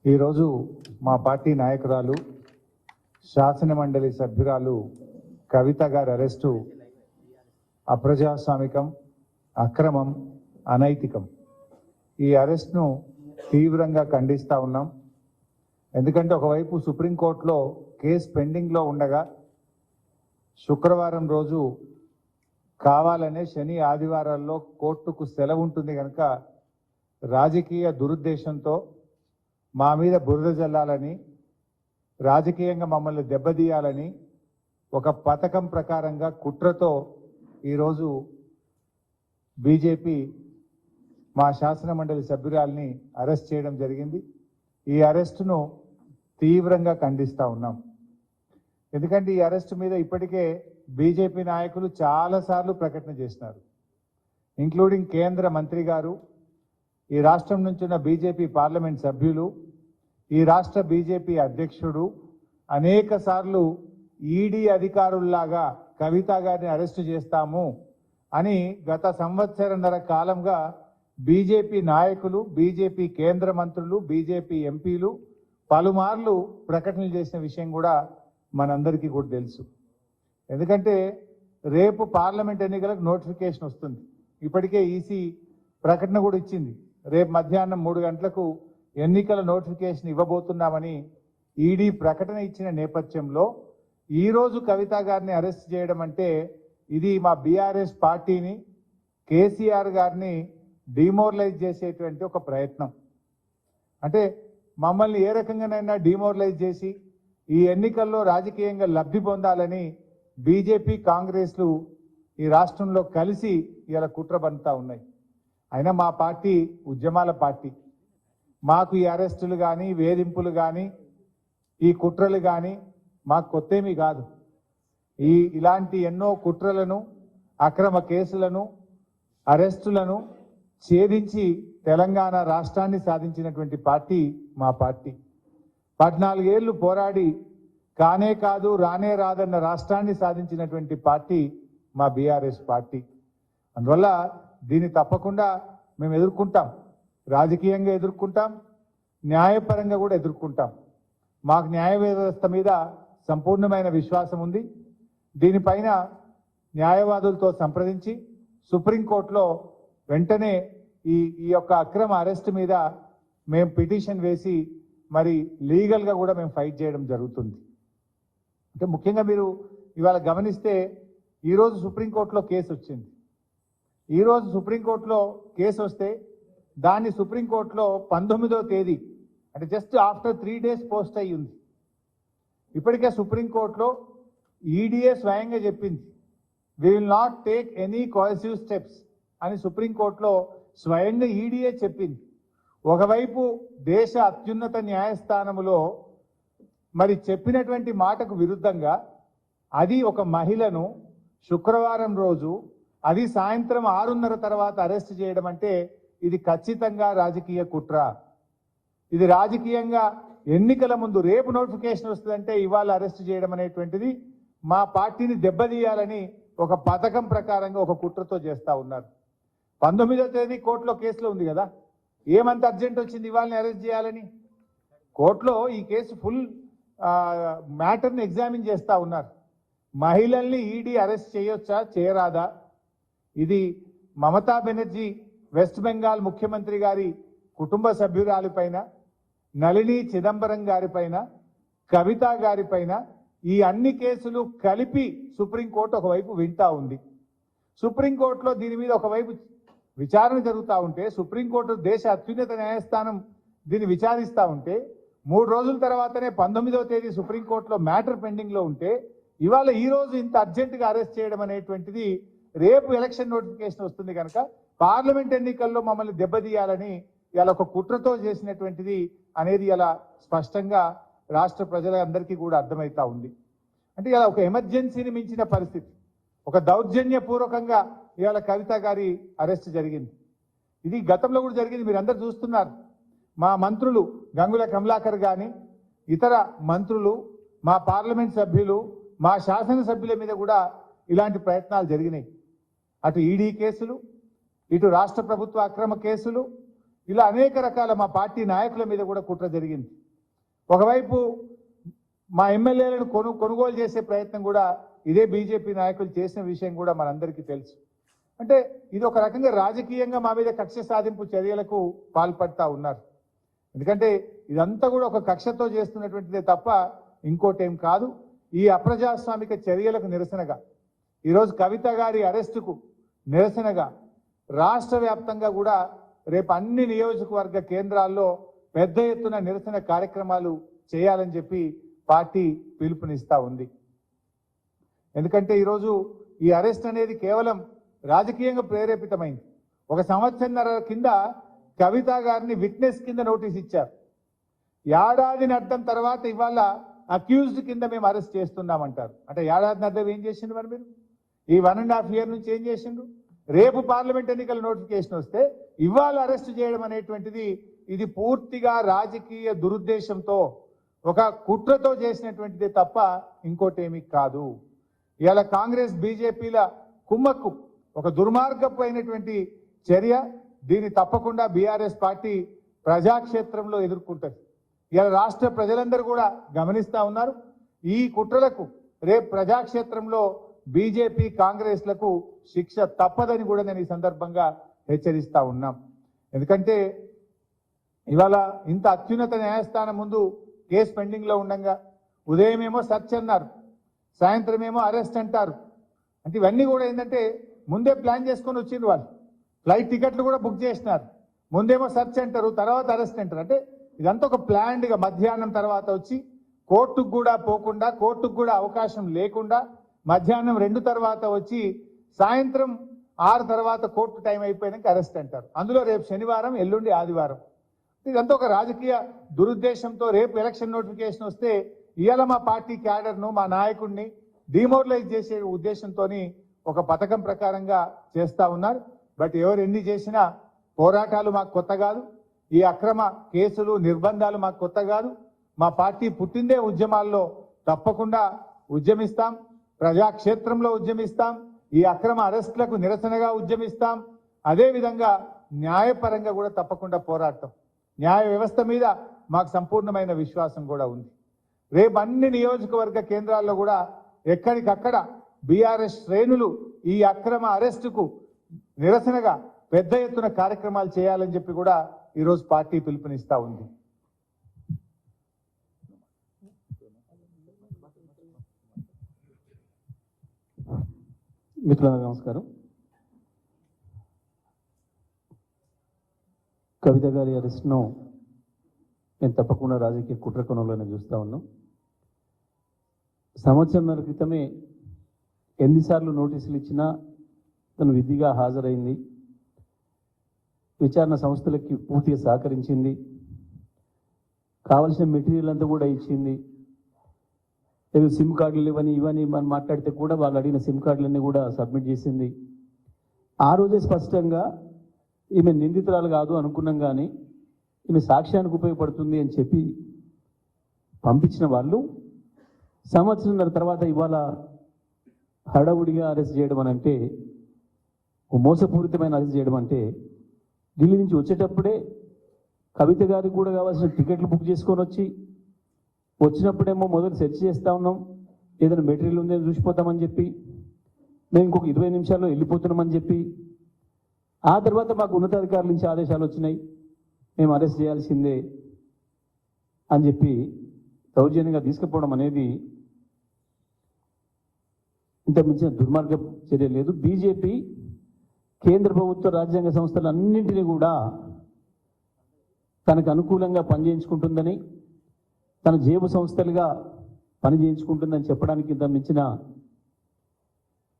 ఈరోజు మా పార్టీ నాయకురాలు శాసన మండలి సభ్యురాలు కవిత గారి అరెస్టు అప్రజాస్వామికం, అక్రమం, అనైతికం. ఈ అరెస్ట్ను తీవ్రంగా ఖండిస్తూ ఉన్నాం. ఎందుకంటే ఒకవైపు సుప్రీంకోర్టులో కేసు పెండింగ్లో ఉండగా శుక్రవారం రోజు కావాలనే శని ఆదివారాల్లో కోర్టుకు సెలవు ఉంటుంది కనుక రాజకీయ దురుద్దేశంతో మా మీద బురద జల్లాలని, రాజకీయంగా మమ్మల్ని దెబ్బతీయాలని ఒక పథకం ప్రకారంగా కుట్రతో ఈరోజు బీజేపీ మా శాసన మండలి సభ్యురాల్ని అరెస్ట్ చేయడం జరిగింది. ఈ అరెస్టును తీవ్రంగా ఖండిస్తూ ఉన్నాం. ఎందుకంటే ఈ అరెస్టు మీద ఇప్పటికే బీజేపీ నాయకులు చాలాసార్లు ప్రకటన చేసినారు, ఇంక్లూడింగ్ కేంద్ర మంత్రి గారు, ఈ రాష్ట్రం నుంచి ఉన్న బీజేపీ పార్లమెంట్ సభ్యులు, ఈ రాష్ట్ర బీజేపీ అధ్యక్షుడు అనేక సార్లు ఈడీ అధికారుల్లాగా కవిత గారిని అరెస్టు చేస్తాము అని గత సంవత్సరన్నర కాలంగా బీజేపీ నాయకులు, బీజేపీ కేంద్ర మంత్రులు, బీజేపీ ఎంపీలు పలుమార్లు ప్రకటనలు చేసిన విషయం కూడా మనందరికీ కూడా తెలుసు. ఎందుకంటే రేపు పార్లమెంట్ ఎన్నికలకు నోటిఫికేషన్ వస్తుంది. ఇప్పటికే ఈసీ ప్రకటన కూడా ఇచ్చింది, రేపు మధ్యాహ్నం 3 గంటలకు ఎన్నికల నోటిఫికేషన్ ఇవ్వబోతున్నామని ఈడీ ప్రకటన ఇచ్చిన నేపథ్యంలో ఈరోజు కవిత గారిని అరెస్ట్ చేయడం అంటే ఇది మా బీఆర్ఎస్ పార్టీని, కేసీఆర్ గారిని డిమోరలైజ్ చేసేటువంటి ఒక ప్రయత్నం. అంటే మమ్మల్ని ఏ రకంగానైనా డిమోరలైజ్ చేసి ఈ ఎన్నికల్లో రాజకీయంగా లబ్ధి పొందాలని బీజేపీ, కాంగ్రెస్లు ఈ రాష్ట్రంలో కలిసి ఇలా కుట్ర పన్నుతా ఉన్నాయి. అయినా మా పార్టీ ఉద్యమాల పార్టీ. మాకు ఈ అరెస్టులు కానీ, వేధింపులు కానీ, ఈ కుట్రలు కానీ మాకు కొత్తేమీ కాదు. ఇలాంటి ఎన్నో కుట్రలను, అక్రమ కేసులను, అరెస్టులను ఛేదించి తెలంగాణ రాష్ట్రాన్ని సాధించినటువంటి పార్టీ మా పార్టీ. 14 ఏళ్లు పోరాడి కానే కాదు రానే రాదన్న రాష్ట్రాన్ని సాధించినటువంటి పార్టీ మా బీఆర్ఎస్ పార్టీ. అందువల్ల దీన్ని తప్పకుండా మేము ఎదుర్కొంటాం, రాజకీయంగా ఎదుర్కొంటాం, న్యాయపరంగా కూడా ఎదుర్కొంటాం. మాకు న్యాయ వ్యవస్థ మీద సంపూర్ణమైన విశ్వాసం ఉంది. దీనిపైన న్యాయవాదులతో సంప్రదించి సుప్రీంకోర్టులో వెంటనే ఈ యొక్క అక్రమ అరెస్ట్ మీద మేము పిటిషన్ వేసి మరి లీగల్గా కూడా మేము ఫైట్ చేయడం జరుగుతుంది. అంటే ముఖ్యంగా మీరు ఇవాళ గమనిస్తే ఈరోజు సుప్రీంకోర్టులో కేసు వచ్చింది. ఈరోజు సుప్రీంకోర్టులో కేసు వస్తే దాన్ని సుప్రీంకోర్టులో 19వ తేదీ అంటే జస్ట్ ఆఫ్టర్ 3 days పోస్ట్ అయ్యి ఉంది. ఇప్పటికే సుప్రీంకోర్టులో ఈడీఏ స్వయంగా చెప్పింది, we will not take any coercive steps అని సుప్రీంకోర్టులో స్వయంగా ఈడీఏ చెప్పింది. ఒకవైపు దేశ అత్యున్నత న్యాయస్థానములో మరి చెప్పినటువంటి మాటకు విరుద్ధంగా అది ఒక మహిళను శుక్రవారం రోజు అది సాయంత్రం 6:30 తర్వాత అరెస్ట్ చేయడం అంటే ఇది ఖచ్చితంగా రాజకీయ కుట్ర. ఇది రాజకీయంగా ఎన్నికల ముందు రేపు నోటిఫికేషన్ వస్తుందంటే ఇవాళ అరెస్ట్ చేయడం అనేటువంటిది మా పార్టీని దెబ్బతీయాలని ఒక పథకం ప్రకారంగా ఒక కుట్రతో చేస్తూ ఉన్నారు. 19వ తేదీ కోర్టులో కేసులో ఉంది కదా, ఏమంత అర్జెంట్ వచ్చింది ఇవాళని అరెస్ట్ చేయాలని? కోర్టులో ఈ కేసు ఫుల్ మ్యాటర్ని ఎగ్జామిన్ చేస్తూ ఉన్నారు. మహిళల్ని ఈడీ అరెస్ట్ చేయొచ్చా, చేయరాదా? ఇది మమతా బెనర్జీ వెస్ట్ బెంగాల్ ముఖ్యమంత్రి గారి కుటుంబ సభ్యురాలిపైన, నళిని చిదంబరం గారిపైన, కవిత గారిపైన ఈ అన్ని కేసులు కలిపి సుప్రీంకోర్టు ఒకవైపు వింటా ఉంది. సుప్రీంకోర్టులో దీని మీద ఒకవైపు విచారణ జరుగుతూ ఉంటే, సుప్రీంకోర్టు దేశ అత్యున్నత న్యాయస్థానం దీన్ని విచారిస్తూ ఉంటే 3 రోజుల తర్వాతనే 19వ తేదీ సుప్రీంకోర్టులో మ్యాటర్ పెండింగ్లో ఉంటే ఇవాళ ఈ రోజు ఇంత అర్జెంటుగా అరెస్ట్ చేయడం అనేటువంటిది రేపు ఎలక్షన్ నోటిఫికేషన్ వస్తుంది కనుక పార్లమెంట్ ఎన్నికల్లో మమ్మల్ని దెబ్బతీయాలని ఇలా ఒక కుట్రతో చేసినటువంటిది అనేది ఇలా స్పష్టంగా రాష్ట్ర ప్రజలందరికీ కూడా అర్థమవుతా ఉంది. అంటే ఇలా ఒక ఎమర్జెన్సీని మించిన పరిస్థితి, ఒక దౌర్జన్యపూర్వకంగా ఇవాళ కవిత గారి అరెస్ట్ జరిగింది. ఇది గతంలో కూడా జరిగింది, మీరు అందరు చూస్తున్నారు. మా మంత్రులు గంగుల కమలాకర్ కానీ ఇతర మంత్రులు, మా పార్లమెంట్ సభ్యులు, మా శాసనసభ్యుల మీద కూడా ఇలాంటి ప్రయత్నాలు జరిగినాయి. అటు ఈడీ కేసులు, ఇటు రాష్ట్ర ప్రభుత్వ అక్రమ కేసులు, ఇలా అనేక రకాల మా పార్టీ నాయకుల మీద కూడా కుట్ర జరిగింది. ఒకవైపు మా ఎమ్మెల్యేలను కొనుగోలు చేసే ప్రయత్నం కూడా ఇదే బీజేపీ నాయకులు చేసిన విషయం కూడా మనందరికీ తెలుసు. అంటే ఇది ఒక రకంగా రాజకీయంగా మా మీద కక్ష సాధింపు చర్యలకు పాల్పడతా ఉన్నారు. ఎందుకంటే ఇదంతా కూడా ఒక కక్షతో చేస్తున్నటువంటిదే తప్ప ఇంకోటేం కాదు. ఈ అప్రజాస్వామిక చర్యలకు నిరసనగా ఈరోజు కవిత గారి అరెస్టుకు నిరసనగా రాష్ట్ర వ్యాప్తంగా కూడా రేపు అన్ని నియోజకవర్గ కేంద్రాల్లో పెద్ద ఎత్తున నిరసన కార్యక్రమాలు చేయాలని చెప్పి పార్టీ పిలుపునిస్తా ఉంది. ఎందుకంటే ఈరోజు ఈ అరెస్ట్ అనేది కేవలం రాజకీయంగా ప్రేరేపితమైంది. ఒక సంవత్సరన్నర కింద కవిత గారిని విట్నెస్ కింద నోటీస్ ఇచ్చారు. ఏడాదిని అర్థం తర్వాత ఇవాళ అక్యూజ్డ్ కింద మేము అరెస్ట్ చేస్తున్నామంటారు. అంటే ఏడాదిని అర్థం ఏం చేసిండు మరి మీరు? ఈ 1.5 years నుంచి ఏం చేసిండు? రేపు పార్లమెంట్ ఎన్నికల నోటిఫికేషన్ వస్తే ఇవాళ అరెస్ట్ చేయడం అనేటువంటిది ఇది పూర్తిగా రాజకీయ దురుద్దేశంతో ఒక కుట్రతో చేసినటువంటిదే తప్ప ఇంకోటేమీ కాదు. ఇవాళ కాంగ్రెస్ బీజేపీల కుమ్మక్కు ఒక దుర్మార్గపు అయినటువంటి చర్య. దీన్ని తప్పకుండా బీఆర్ఎస్ పార్టీ ప్రజాక్షేత్రంలో ఎదుర్కొంటుంది. ఇవాళ రాష్ట్ర ప్రజలందరూ కూడా గమనిస్తా ఉన్నారు. ఈ కుట్రలకు రేపు ప్రజాక్షేత్రంలో బీజేపీ కాంగ్రెస్లకు శిక్ష తప్పదని కూడా నేను ఈ సందర్భంగా హెచ్చరిస్తా ఉన్నాం. ఎందుకంటే ఇవాళ ఇంత అత్యున్నత న్యాయస్థానం ముందు కేసు పెండింగ్ లో ఉండగా ఉదయం ఏమో సెర్చ్ అన్నారు, సాయంత్రం ఏమో అరెస్ట్ అంటారు. అంటే ఇవన్నీ కూడా ఏంటంటే ముందే ప్లాన్ చేసుకొని వచ్చిండ్రు. వాళ్ళు ఫ్లైట్ టికెట్లు కూడా బుక్ చేసినారు. ముందేమో సెర్చ్ అంటారు, తర్వాత అరెస్ట్ అంటారు. అంటే ఇదంతా ఒక ప్లాన్డ్గా మధ్యాహ్నం తర్వాత వచ్చి కోర్టుకు కూడా పోకుండా, కోర్టుకు కూడా అవకాశం లేకుండా మధ్యాహ్నం 2 తర్వాత వచ్చి సాయంత్రం 6 తర్వాత కోర్టు టైం అయిపోయాక అరెస్ట్ అంటారు. అందులో రేపు శనివారం, ఎల్లుండి ఆదివారం. ఇదంతా ఒక రాజకీయ దురుద్దేశంతో రేపు ఎలక్షన్ నోటిఫికేషన్ వస్తే ఇవాళ మా పార్టీ క్యాడర్ను, మా నాయకుడిని డిమోరలైజ్ చేసే ఉద్దేశంతో ఒక పథకం ప్రకారంగా చేస్తా ఉన్నారు. బట్ ఎవరు ఎన్ని చేసినా పోరాటాలు మాకు కొత్త కాదు. ఈ అక్రమ కేసులు, నిర్బంధాలు మాకు కొత్త కాదు. మా పార్టీ పుట్టిందే ఉద్యమాల్లో. తప్పకుండా ఉద్యమిస్తాం, ప్రజాక్షేత్రంలో ఉద్యమిస్తాం, ఈ అక్రమ అరెస్టులకు నిరసనగా ఉద్యమిస్తాం. అదేవిధంగా న్యాయపరంగా కూడా తప్పకుండా పోరాడతాం. న్యాయ వ్యవస్థ మీద మాకు సంపూర్ణమైన విశ్వాసం కూడా ఉంది. రేపు అన్ని నియోజకవర్గ కేంద్రాల్లో కూడా ఎక్కడికక్కడ బీఆర్ఎస్ శ్రేణులు ఈ అక్రమ అరెస్టుకు నిరసనగా పెద్ద ఎత్తున కార్యక్రమాలు చేయాలని చెప్పి కూడా ఈరోజు పార్టీ పిలుపునిస్తా ఉంది. మిత్రులకు నమస్కారం. కవిత గారి అరెస్ట్ను నేను తప్పకుండా రాజకీయ కుట్ర కోణంలోనే చూస్తూ ఉన్నాం. సంవత్సరంన్నర క్రితమే ఎన్నిసార్లు నోటీసులు ఇచ్చినా తను విధిగా హాజరైంది, విచారణ సంస్థలకి పూర్తిగా సహకరించింది, కావలసిన మెటీరియల్ అంతా కూడా ఇచ్చింది. ఏదో సిమ్ కార్డులు ఇవన్నీ మనం మాట్లాడితే కూడా వాళ్ళు అడిగిన సిమ్ కార్డులన్నీ కూడా సబ్మిట్ చేసింది. ఆ రోజే స్పష్టంగా ఈమె నిందితురాలు కాదు అనుకున్నాం, కానీ ఈమె సాక్ష్యానికి ఉపయోగపడుతుంది అని చెప్పి పంపించిన వాళ్ళు సంవత్సరంన్నర తర్వాత ఇవాళ హడావుడిగా అరెస్ట్ చేయడం అని అంటే, మోసపూరితమైన అరెస్ట్ చేయడం అంటే, ఢిల్లీ నుంచి వచ్చేటప్పుడే కవిత గారికి కూడా కావాల్సిన టికెట్లు బుక్ చేసుకొని వచ్చినప్పుడేమో మొదలు సెర్చ్ చేస్తూ ఉన్నాం, ఏదైనా మెటీరియల్ ఉందని చూసిపోతామని చెప్పి, మేము ఇంకొక 20 నిమిషాల్లో వెళ్ళిపోతున్నామని చెప్పి, ఆ తర్వాత మాకు ఉన్నతాధికారుల నుంచి ఆదేశాలు వచ్చినాయి, మేము అరెస్ట్ చేయాల్సిందే అని చెప్పి దౌర్జన్యంగా తీసుకుపోవడం అనేది ఇంత మించిన దుర్మార్గ చర్య లేదు. బీజేపీ కేంద్ర ప్రభుత్వ రాజ్యాంగ సంస్థలన్నింటినీ కూడా తనకు అనుకూలంగా పనిచేయించుకుంటుందని, తన జేబు సంస్థలుగా పనిచేయించుకుంటుందని చెప్పడానికి ఇంత మించిన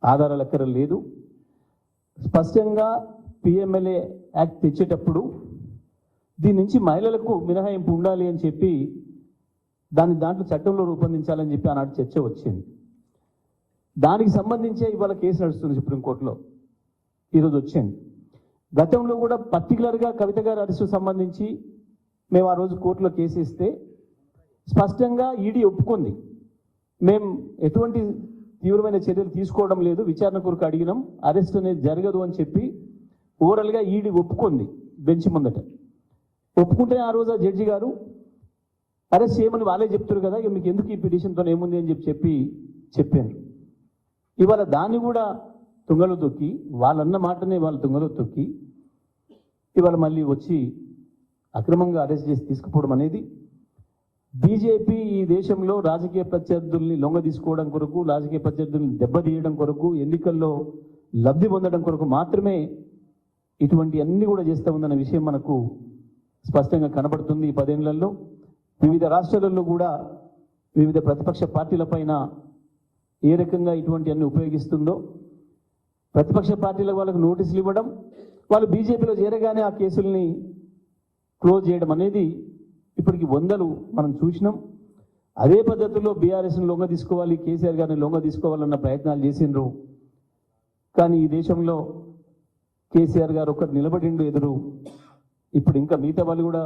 ఆధారాలు ఎక్కడ లేదు. స్పష్టంగా పిఎంఎల్ఏ యాక్ట్ తెచ్చేటప్పుడు దీని నుంచి మహిళలకు మినహాయింపు ఉండాలి అని చెప్పి దాంట్లో చట్టంలో రూపొందించాలని చెప్పి ఆనాడు చర్చ వచ్చింది. దానికి సంబంధించే ఇవాళ కేసు నడుస్తుంది సుప్రీంకోర్టులో, ఈరోజు వచ్చింది. గతంలో కూడా పర్టికులర్గా కవిత గారి అరెస్టు సంబంధించి మేము ఆ రోజు కోర్టులో కేసు ఇస్తే స్పష్టంగా ఈడీ ఒప్పుకుంది, మేము ఎటువంటి తీవ్రమైన చర్యలు తీసుకోవడం లేదు, విచారణ కొరకు అడిగినాం, అరెస్ట్ అనేది జరగదు అని చెప్పి ఓవరాల్గా ఈడీ ఒప్పుకుంది బెంచ్ ముందట. ఒప్పుకుంటే ఆ రోజు ఆ జడ్జి గారు అరెస్ట్ చేయమని వాళ్ళే చెప్తారు కదా, ఇక మీకు ఎందుకు ఈ పిటిషన్తో ఏముంది అని చెప్పాను. ఇవాళ దాన్ని కూడా తుంగలో తొక్కి, వాళ్ళన్న మాటనే వాళ్ళు తుంగలో తొక్కి ఇవాళ మళ్ళీ వచ్చి అక్రమంగా అరెస్ట్ చేసి తీసుకుపోవడం అనేది బీజేపీ ఈ దేశంలో రాజకీయ ప్రత్యర్థుల్ని లొంగ తీసుకోవడం కొరకు, రాజకీయ ప్రత్యర్థుల్ని దెబ్బతీయడం కొరకు, ఎన్నికల్లో లబ్ధి పొందడం కొరకు మాత్రమే ఇటువంటి అన్ని కూడా చేస్తూ ఉందన్న విషయం మనకు స్పష్టంగా కనబడుతుంది. ఈ 10 ఏళ్లలో వివిధ రాష్ట్రాలలో కూడా వివిధ ప్రతిపక్ష పార్టీలపైన ఏ రకంగా ఇటువంటి అన్ని ఉపయోగిస్తుందో, ప్రతిపక్ష పార్టీలకు వాళ్ళకు నోటీసులు ఇవ్వడం, వాళ్ళు బీజేపీలో చేరగానే ఆ కేసుల్ని క్లోజ్ చేయడం అనేది ఇప్పటికి 100లు మనం చూసినాం. అదే పద్ధతిలో బీఆర్ఎస్ని లొంగ తీసుకోవాలి, కేసీఆర్ గారిని లొంగ తీసుకోవాలన్న ప్రయత్నాలు చేసిండ్రు. కానీ ఈ దేశంలో కేసీఆర్ గారు ఒక్కరు నిలబడిండు ఎదురు. ఇప్పుడు ఇంకా మిగతా వాళ్ళు కూడా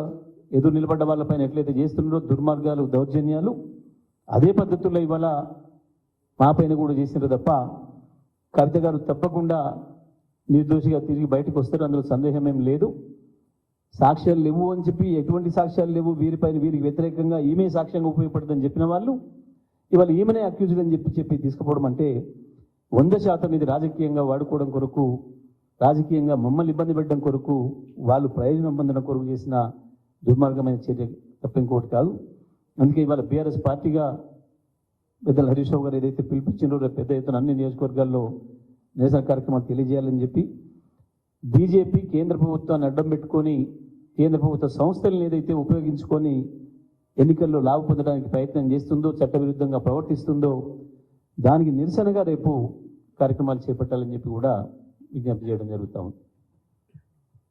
ఎదురు నిలబడ్డ వాళ్ళపైన ఎట్లయితే చేస్తున్నారో దుర్మార్గాలు, దౌర్జన్యాలు, అదే పద్ధతుల్లో ఇవాళ మా పైన కూడా చేసినారు తప్ప కవిత గారు తప్పకుండా నిర్దోషిగా తిరిగి బయటకు వస్తారు, అందులో సందేహం ఏం లేదు. సాక్ష్యాలు లేవు అని చెప్పి, ఎటువంటి సాక్ష్యాలు లేవు వీరికి వ్యతిరేకంగా ఈమె సాక్ష్యంగా ఉపయోగపడుతుందని చెప్పిన వాళ్ళు ఇవాళ ఈమెనే అక్యూజ్డ్ అని చెప్పి తీసుకుపోవడం అంటే 100% ఇది రాజకీయంగా వాడుకోవడం కొరకు, రాజకీయంగా మమ్మల్ని ఇబ్బంది పెట్టడం కొరకు, వాళ్ళు ప్రయోజనం పొందడం కొరకు చేసిన దుర్మార్గమైన చర్య తప్ప ఇంకోటి కాదు. అందుకే ఇవాళ బీఆర్ఎస్ పార్టీగా పెద్దల హరీష్ రావు గారు ఏదైతే పిలిపించారో రేపు పెద్ద ఎత్తున అన్ని నియోజకవర్గాల్లో నిరసన కార్యక్రమాలు తెలియజేయాలని చెప్పి బీజేపీ కేంద్ర ప్రభుత్వాన్ని అడ్డం పెట్టుకొని, కేంద్ర ప్రభుత్వ సంస్థలను ఏదైతే ఉపయోగించుకొని ఎన్నికల్లో లాభ పొందడానికి ప్రయత్నం చేస్తుందో, చట్టవిరుద్ధంగా ప్రవర్తిస్తుందో దానికి నిరసనగా రేపు కార్యక్రమాలు చేపట్టాలని చెప్పి కూడా విజ్ఞప్తి చేయడం జరుగుతూ ఉంది.